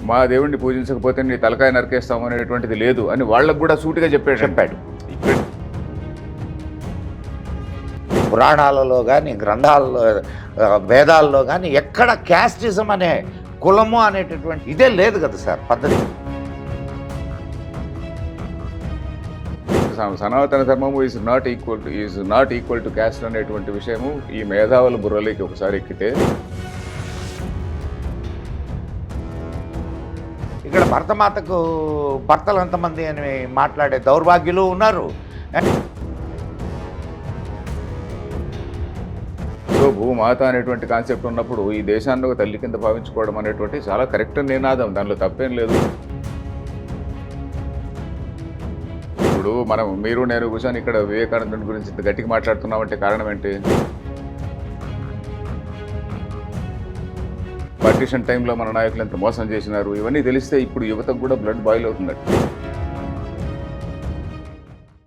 మా దేవుణ్ణి పూజించకపోతే నీ తలకాయ నరికేస్తాం అనేటువంటిది లేదు అని వాళ్ళకు కూడా సూటిగా చెప్పాడు. పురాణాలలో కానీ గ్రంథాలలో వేదాల్లో కానీ ఎక్కడ క్యాస్టిజం అనే కులము అనేటటువంటి ఇదే లేదు కదా సార్ పద్ధతి. సనాతన ధర్మము is not equal to caste అనేటువంటి విషయము ఈ మేధావుల బుర్రలోకి ఒకసారి ఎక్కితే ఇక్కడ భరతమాతకు భర్తలు ఎంతమంది అని మాట్లాడే దౌర్భాగ్యులు ఉన్నారు. సో భూమాత అనేటువంటి కాన్సెప్ట్ ఉన్నప్పుడు ఈ దేశాన్ని ఒక తల్లి కింద భావించుకోవడం అనేటువంటి చాలా కరెక్ట్ నినాదం, దానిలో తప్పేం లేదు. ఇప్పుడు మీరు నేను కూర్చొని ఇక్కడ వివేకానందుని గురించి ఇంత గట్టిగా మాట్లాడుతున్నామంటే కారణం ఏంటి? పార్టీషన్ టైంలో మన నాయకులు ఎంత మోసం చేసినారు ఇవన్నీ తెలిస్తే ఇప్పుడు యువతకు కూడా బ్లడ్ బాయిల్ అవుతుంది.